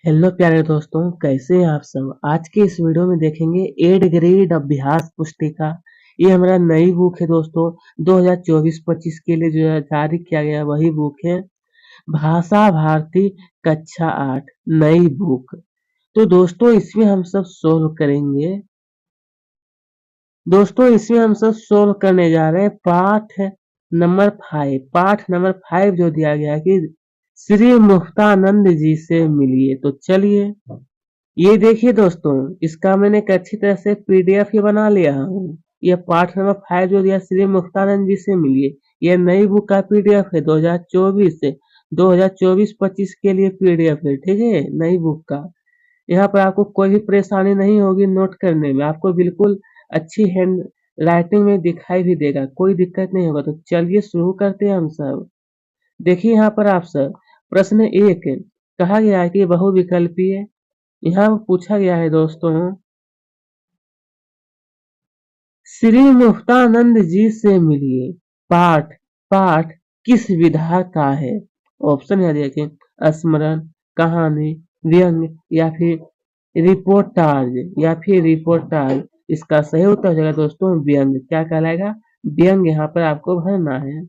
Hello प्यारे दोस्तों, कैसे हैं आप सब। आज के इस वीडियो में देखेंगे 8 ग्रेड अभ्यास पुस्तिका। ये हमारा नई बुक है दोस्तों। 2024-25 के लिए जो है जारी किया गया वही बुक है। भाषा भारती कक्षा 8 नई बुक। तो दोस्तों इसमें हम सब सोल्व करेंगे। दोस्तों इसमें हम सब सोल्व करने जा रहे हैं पाठ नंबर 5 जो दिया गया है कि श्री मुक्तानंद जी से मिलिए। तो चलिए ये देखिए दोस्तों, इसका मैंने एक अच्छी तरह से पीडीएफ ही बना लिया हूँ। ये पाठ नंबर 5 जो दिया श्री मुक्तानंद जी से मिलिए। ये नई बुक का पीडीएफ है 2024 से 2024-25 के लिए पीडीएफ है, ठीक है, नई बुक का। यहाँ पर आपको कोई भी परेशानी नहीं होगी नोट करने में, आपको बिल्कुल अच्छी हैंड राइटिंग में दिखाई भी देगा, कोई दिक्कत नहीं होगा। तो चलिए शुरू करते हैं हम सब। देखिए यहाँ पर आप सब प्रश्न 1 कहा गया है कि बहुविकल्पी है। यहाँ पूछा गया है दोस्तों, श्री मुक्तानंद जी से मिलिए। पाठ पाठ किस विधा का है। ऑप्शन है देखें, स्मरण, कहानी, व्यंग या फिर रिपोर्टाज। इसका सही उत्तर हो जाएगा दोस्तों व्यंग। क्या कहलाएगा, व्यंग यहाँ पर आपको भरना है।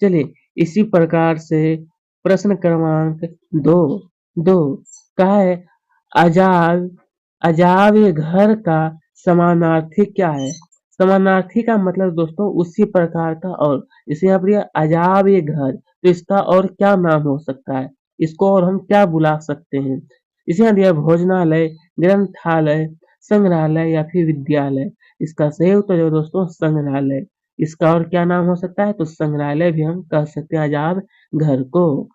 चलिए इसी प्रकार से प्रश्न क्रमांक 2 दो कहा है, अजाब अजाब ये घर का समानार्थी क्या है। समानार्थी का मतलब दोस्तों उसी प्रकार का, और इसे यहाँ पर अजाब ये घर, तो इसका और क्या नाम हो सकता है, इसको और हम क्या बुला सकते हैं। इसे यहाँ दिया भोजनालय, ग्रंथालय, संग्रहालय या फिर विद्यालय। इसका सही उत्तर है दोस्तों संग्रहालय। इसका और क्या नाम हो सकता है, तो संग्रहालय भी हम कह सकते हैं आजाद घर को।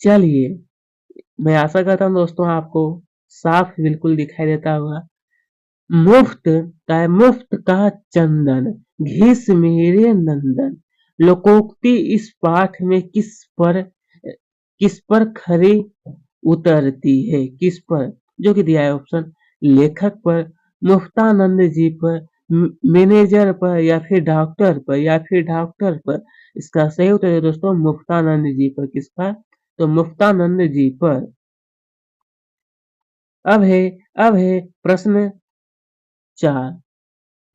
चलिए मैं आशा करता हूँ दोस्तों आपको साफ बिल्कुल दिखाई देता होगा। मुफ्त का चंदन घिस मेरे नंदन। लोकोक्ति इस पाठ में किस पर खरी उतरती है, किस पर, जो कि दिया है ऑप्शन, लेखक पर, मुफ्तानंद जी पर, मैनेजर पर या फिर डॉक्टर पर। इसका सही उत्तर है दोस्तों मुफ्तानंद जी पर। किस पर, तो मुफ्तानंद जी पर। अब है अब है प्रश्न 4,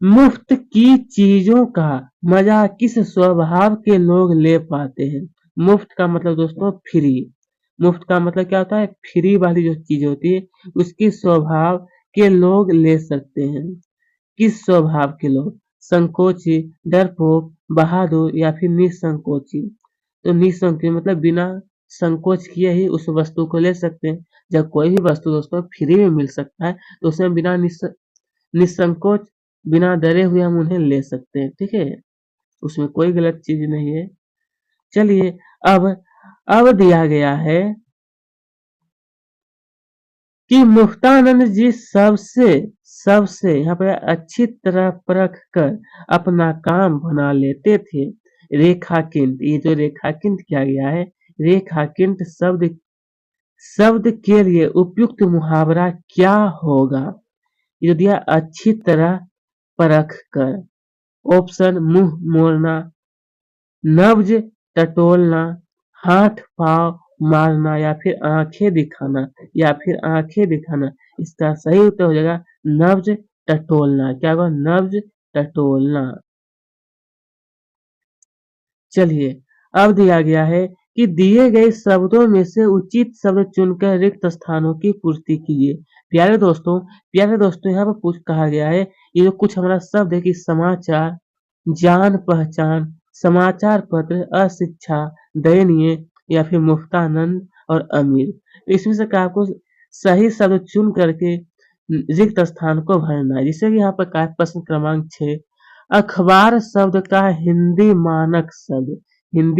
मुफ्त की चीजों का मजा किस स्वभाव के लोग ले पाते हैं। मुफ्त का मतलब दोस्तों फ्री। मुफ्त का मतलब क्या होता है, फ्री वाली जो चीज होती है उसकी स्वभाव के लोग ले सकते हैं। किस स्वभाव के लोग, संकोची, डरपोक, बहादुर या फिर निसंकोची। तो निसंकोची मतलब बिना संकोच किए ही उस वस्तु को ले सकते हैं। जब कोई भी वस्तु दोस्तों फ्री में मिल सकता है तो उसमें बिना निसंकोच, बिना डरे हुए हम उन्हें ले सकते हैं, ठीक है, उसमें कोई गलत चीज नहीं है। चलिए अब अब दिया गया है कि मुफ्तानंद जी सबसे सबसे यहाँ पर अच्छी तरह परख कर अपना काम बना लेते थे। रेखाकिंत, ये जो रेखाकिंत किया गया है, रेखाकिंत शब्द शब्द के लिए उपयुक्त मुहावरा क्या होगा। ये दिया अच्छी तरह परख कर। ऑप्शन, मुंह मोड़ना, नब्ज टटोलना, हाथ पांव मारना या फिर आंखें दिखाना। इसका सही उत्तर हो जाएगा नब्ज टटोलना। क्या होगा, नब्ज टटोलना। चलिए अब दिया गया है कि दिए गए शब्दों में से उचित शब्द चुनकर रिक्त स्थानों की पूर्ति कीजिए। प्यारे दोस्तों यहाँ पर कुछ कहा गया है, ये जो कुछ हमारा शब्द है कि समाचार, जान पहचान, समाचार पत्र, अशिक्षा, दयनीय या फिर मुफ्तानंद और अमीर। इसमें से आपको सही शब्द चुन करके रिक्त स्थान को भरना है। जिससे कि यहाँ पर प्रश्न क्रमांक 6, अखबार शब्द का हिंदी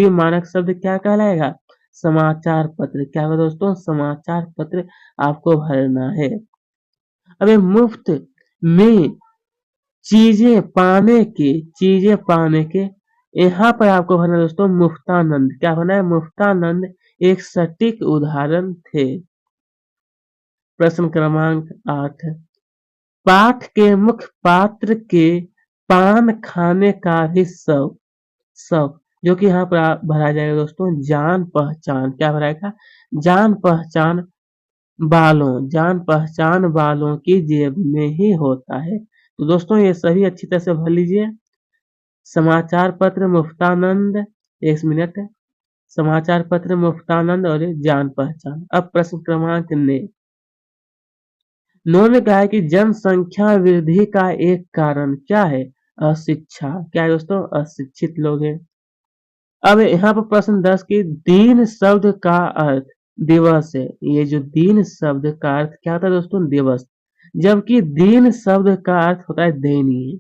मानक शब्द क्या कहलाएगा, समाचार पत्र। क्या होगा दोस्तों, समाचार पत्र आपको भरना है। अबे मुफ्त में चीजें पाने के यहाँ पर आपको भरना है दोस्तों मुफ्तानंद। क्या भरना है, मुफ्तानंद एक सटीक उदाहरण थे। प्रश्न क्रमांक 8, पाठ के मुख्य पात्र के पान खाने का भी शौक जो कि यहाँ पर भरा जाएगा दोस्तों जान पहचान। क्या भराएगा? जान पहचान जान पहचान वालों की जेब में ही होता है। तो दोस्तों ये सभी अच्छी तरह से भर लीजिए। समाचार पत्र मुफ्तानंद, एक मिनट, समाचार पत्र मुफ्तानंद और जान पहचान। अब प्रश्न क्रमांक ने कहा है कि जनसंख्या वृद्धि का एक कारण क्या है? अशिक्षा। क्या है दोस्तों? अशिक्षित लोग हैं। अब यहाँ पर प्रश्न 10 की दीन शब्द का अर्थ दिवस है। ये जो दीन शब्द का अर्थ क्या होता है दोस्तों? दिवस। जबकि दीन शब्द का अर्थ होता है दयनीय।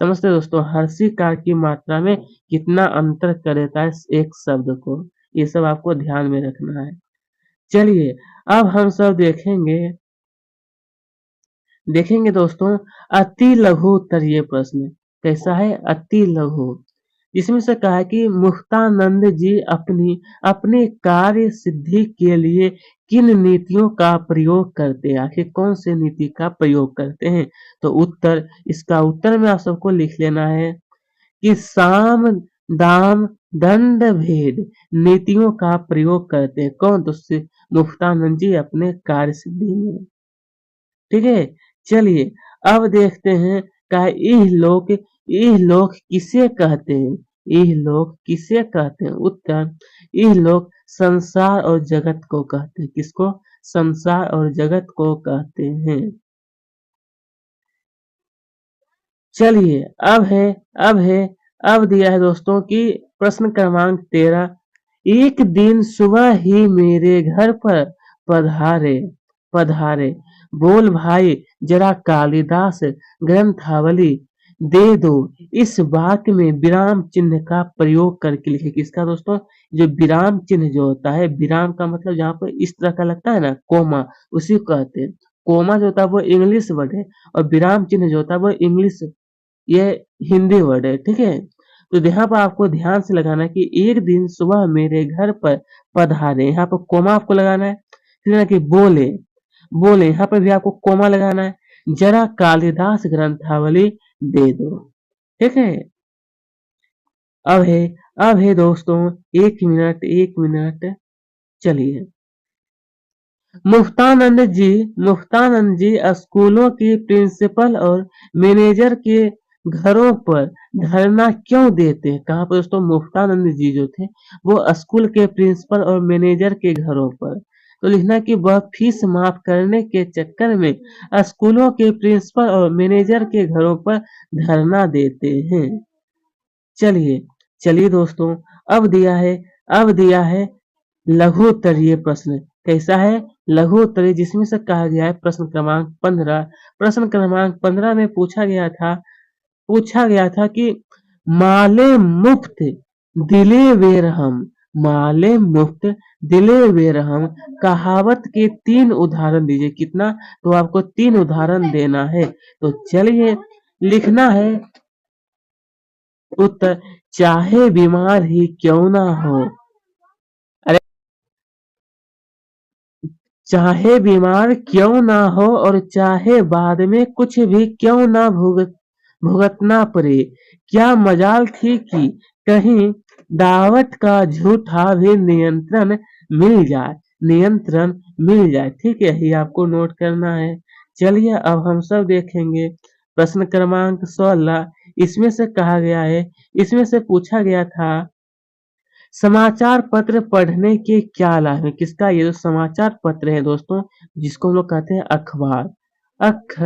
समझते हैं दोस्तों हर्षिकार की मात्रा में कितना अंतर कर देता है एक शब्द को। ये सब आपको ध्यान में रखना है। चलिए अब हम सब देखेंगे दोस्तों अति लघु उत्तरीय प्रश्न। कैसा है? अति लघु। इसमें से कहा है कि मुक्तानंद जी अपने कार्य सिद्धि के लिए किन नीतियों का प्रयोग करते हैं? आखिर कौन से नीति का प्रयोग करते हैं? तो इसका उत्तर में आप सबको लिख लेना है कि साम दाम दंड भेद नीतियों का प्रयोग करते हैं। कौन? तो मुक्तानंद जी अपने कार्य सिद्धि में। ठीक है, चलिए अब देखते हैं का इहलोक किसे कहते हैं? इहलोक किसे कहते हैं? उत्तर इहलोक संसार और जगत को कहते हैं। किसको? संसार और जगत को कहते हैं। चलिए अब दिया है दोस्तों कि प्रश्न क्रमांक 13 एक दिन सुबह ही मेरे घर पर पधारे पधारे बोल भाई जरा कालिदास ग्रंथावली दे दो। इस वाक्य में विराम चिन्ह का प्रयोग करके लिखे। किसका दोस्तों? जो विराम चिन्ह जो होता है, विराम का मतलब जहाँ पर इस तरह का लगता है ना कोमा, उसी को कहते हैं। कोमा जो होता है वो इंग्लिश वर्ड है और विराम चिन्ह जो होता है वो इंग्लिश, ये हिंदी वर्ड है। ठीक है, तो यहाँ पर आपको ध्यान से लगाना है कि एक दिन सुबह मेरे घर पर पधारे, यहाँ पर कोमा आपको लगाना है। फिर ना कि बोले बोले, यहाँ पर भी आपको कोमा लगाना है। जरा कालिदास ग्रंथावली दे दो। ठीक है, अब है दोस्तों एक मिनट चलिए मुफ्तानंद जी स्कूलों की प्रिंसिपल और मैनेजर के घरों पर धरना क्यों देते हैं? कहाँ पर दोस्तों? मुफ्तानंद जी जो थे वो स्कूल के प्रिंसिपल और मैनेजर के घरों पर। तो लिखना कि वह फीस माफ करने के चक्कर में स्कूलों के प्रिंसिपल और मैनेजर के घरों पर धरना देते हैं। चलिए दोस्तों अब दिया है लघु उत्तरीय प्रश्न। कैसा है? लघु उत्तरीय, जिसमें से कहा गया है प्रश्न क्रमांक 15। प्रश्न क्रमांक 15 में पूछा गया था कि माले मुफ्त दिले बेरहम माले मुफ्त दिले बेरहम कहावत के 3 उदाहरण दीजिए। कितना? तो आपको 3 उदाहरण देना है। तो चलिए लिखना है उत्तर चाहे बीमार ही क्यों ना हो। अरे चाहे बीमार क्यों ना हो और चाहे बाद में कुछ भी क्यों ना भुगतना पड़े, क्या मजाल थी कि कहीं दावत का झूठा भी नियंत्रण मिल जाए। ठीक है, ये आपको नोट करना है। चलिए अब हम सब देखेंगे प्रश्न क्रमांक 16। इसमें से पूछा गया था समाचार पत्र पढ़ने के क्या लाभ है? किसका? ये जो समाचार पत्र है दोस्तों, जिसको हम लोग कहते हैं अखबार अख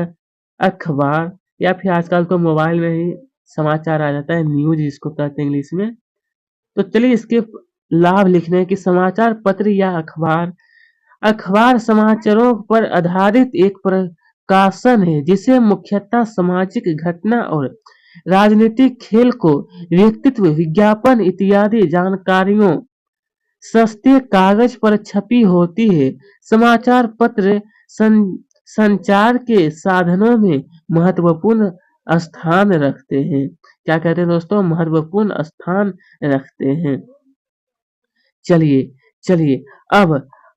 अखबार या फिर आजकल तो मोबाइल में ही समाचार आ जाता है, न्यूज जिसको कहते हैं इंग्लिश में। तो चलिए इसके लाभ लिखने हैं कि समाचार पत्र या अखबार समाचारों पर आधारित एक प्रकाशन है जिसे मुख्यतः सामाजिक घटना और राजनीतिक खेल को व्यक्तित्व विज्ञापन इत्यादि जानकारियों सस्ते कागज पर छपी होती है। समाचार पत्र संचार के साधनों में महत्वपूर्ण स्थान रखते हैं। क्या कहते हैं दोस्तों? महत्वपूर्ण स्थान रखते हैं। चलिए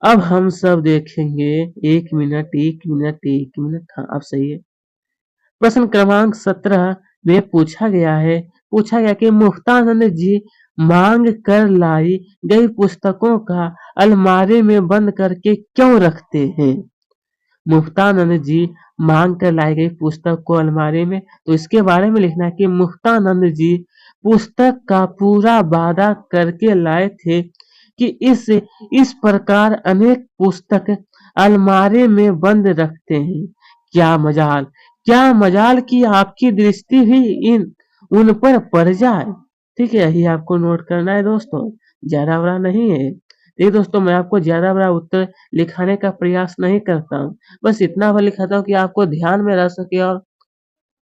अब हम सब देखेंगे एक मिनट। हाँ अब सही है। प्रश्न क्रमांक 17 में पूछा गया है पूछा गया कि मुफ्तानंद जी मांग कर लाई गई पुस्तकों का अलमारी में बंद करके क्यों रखते हैं? मुफ्तानंद जी मांग कर लाई गई पुस्तक को अलमारी में, तो इसके बारे में लिखना है कि मुफ्तानंद जी पुस्तक का पूरा वादा करके लाए थे कि इस प्रकार अनेक पुस्तक अलमारी में बंद रखते हैं। क्या मजाल कि आपकी दृष्टि भी उन पर पड़ जाए। ठीक है, यही आपको नोट करना है दोस्तों, ज्यादा बड़ा नहीं है। देखिए दोस्तों, मैं आपको ज्यादा बड़ा उत्तर लिखाने का प्रयास नहीं करता हूँ, बस इतना बार लिखाता हूँ कि आपको ध्यान में रह सके और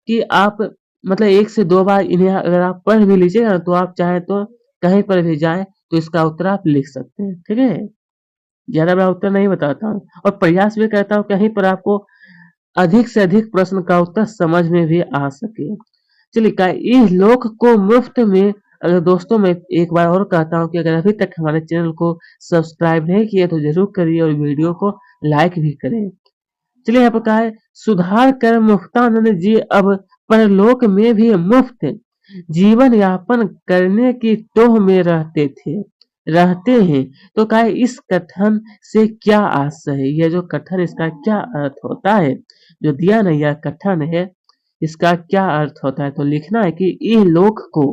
कि आप मतलब 1 से 2 बार इन्हें अगर आप पढ़ भी लीजिएगा ना, तो आप चाहे तो कहीं पर भी जाएँ तो इसका उत्तर आप लिख सकते हैं, ठीक है? ज़्यादा बड़ा उत्तर नहीं बताता हूँ और प्रयास भी करता हूँ कहीं पर आपको अधिक से अधिक प्रश्न का उत्तर समझ में भी आ सके। चलिए इस लोक को मुफ्त में, अगर दोस्तों मैं एक बार और कहता हूँ कि अगर अभी तक हमारे चैनल को सब्सक्राइब नहीं किया तो ज़रूर करिए और वीडियो को लाइक भी करें। चलिए यहाँ पर कहा है, सुधार कर मुफ्तानंद जी अब परलोक में भी मुफ्त जीवन यापन करने की टोह में रहते हैं। तो कहा है, इस कथन से क्या आशय है? यह जो कथन, इसका क्या अर्थ होता है? जो दिया ना यह कथन है, इसका क्या अर्थ होता है? तो लिखना है कि इह लोक को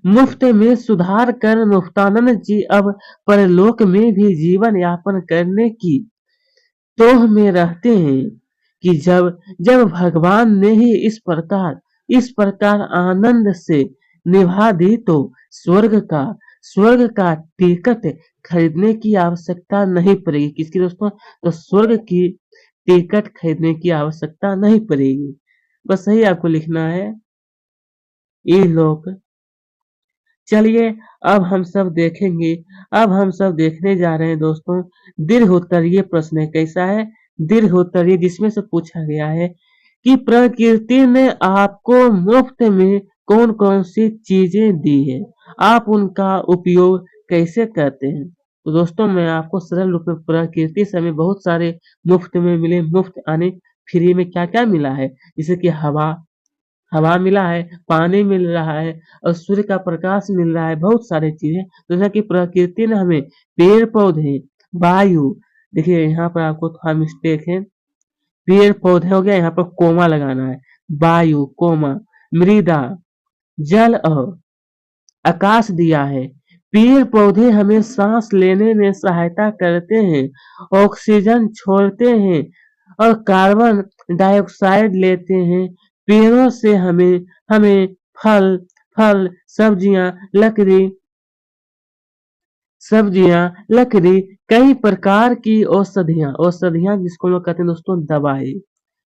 मुफ्त में सुधार कर मुफ्तानंद जी अब परलोक में भी जीवन यापन करने की टोह में रहते हैं कि जब जब भगवान ने ही इस प्रकार आनंद से निभा दी तो स्वर्ग का टिकट खरीदने की आवश्यकता नहीं पड़ेगी। किसकी दोस्तों? तो स्वर्ग की टिकट खरीदने की आवश्यकता नहीं पड़ेगी। बस सही आपको लिखना है, ये लोग। चलिए अब हम सब देखेंगे, अब हम सब देखने जा रहे हैं दोस्तों दीर्घ उत्तरीय प्रश्न कैसा है। दीर्घ उत्तरीय जिसमें से पूछा गया है कि प्रकृति ने आपको मुफ्त में कौन कौन सी चीजें दी है, आप उनका उपयोग कैसे करते हैं? तो दोस्तों मैं आपको सरल रूप में प्रकृति से हमें बहुत सारे मुफ्त में मिले, मुफ्त यानी फ्री में क्या क्या मिला है, जैसे कि हवा मिला है, पानी मिल रहा है और सूर्य का प्रकाश मिल रहा है, बहुत सारी चीजें। तो जैसा कि प्रकृति ने हमें पेड़ पौधे, वायु, देखिए यहाँ पर आपको थोड़ा मिस्टेक है, पेड़ पौधे हो गया, यहाँ पर कोमा लगाना है, वायु कोमा, मृदा, जल और आकाश दिया है। पेड़ पौधे हमें सांस लेने में सहायता करते हैं, ऑक्सीजन छोड़ते हैं और कार्बन डाइऑक्साइड लेते हैं। पेड़ों से हमें हमें फल फल सब्जियां लकड़ी, कई प्रकार की औषधियां जिसको लोग कहते हैं दोस्तों दवाई,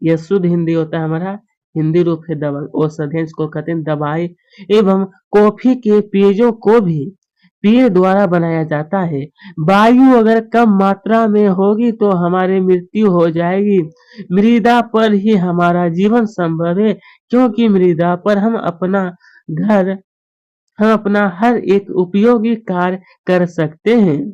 यह शुद्ध हिंदी होता है हमारा, हिंदी रूप है दवा, औषधियां जिसको कहते हैं दवाई, एवं कॉफी के बीजों को भी पेड़ द्वारा बनाया जाता है। वायु अगर कम मात्रा में होगी तो हमारी मृत्यु हो जाएगी। मृदा पर ही हमारा जीवन संभव है, क्योंकि मृदा पर घर हम अपना हर एक उपयोगी कार्य कर सकते हैं,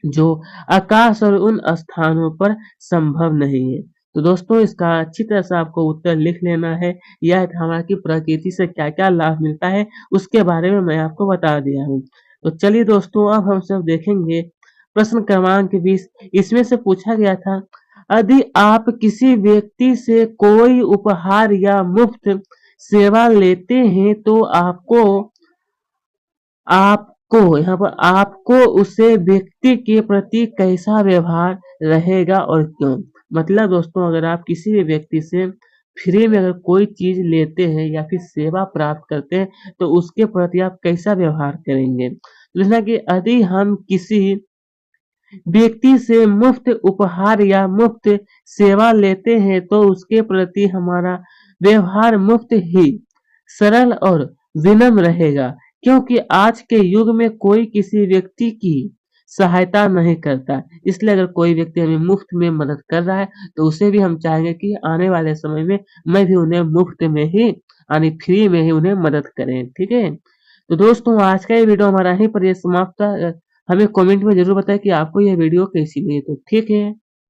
जो आकाश और उन स्थानों पर संभव नहीं है। तो दोस्तों इसका अच्छी तरह से आपको उत्तर लिख लेना है। यह था हमारा कि प्रकृति से क्या क्या लाभ मिलता है, उसके बारे में मैं आपको बता दिया हूँ। तो चलिए दोस्तों अब हम सब देखेंगे प्रश्न क्रमांक 20। इसमें से पूछा गया था, यदि आप किसी व्यक्ति से कोई उपहार या मुफ्त सेवा लेते हैं तो आपको उसे व्यक्ति के प्रति कैसा व्यवहार रहेगा और क्यों? मतलब दोस्तों अगर आप किसी भी व्यक्ति से फ्री में अगर कोई चीज लेते हैं या फिर सेवा प्राप्त करते हैं तो उसके प्रति आप कैसा व्यवहार करेंगे? जैसा कि यदि हम किसी व्यक्ति से मुफ्त उपहार या मुफ्त सेवा लेते हैं तो उसके प्रति हमारा व्यवहार मुफ्त ही सरल और विनम्र रहेगा, क्योंकि आज के युग में कोई किसी व्यक्ति की सहायता नहीं करता। इसलिए अगर कोई व्यक्ति हमें मुफ्त में मदद कर रहा है तो उसे भी हम चाहेंगे कि आने वाले समय में मैं भी उन्हें मुफ्त में ही यानी फ्री में ही उन्हें मदद करें। ठीक है, तो दोस्तों आज का ये वीडियो हमारा यहीं पर ये समाप्त था। हमें कमेंट में जरूर बताएं कि आपको यह वीडियो कैसी लगी। तो ठीक है।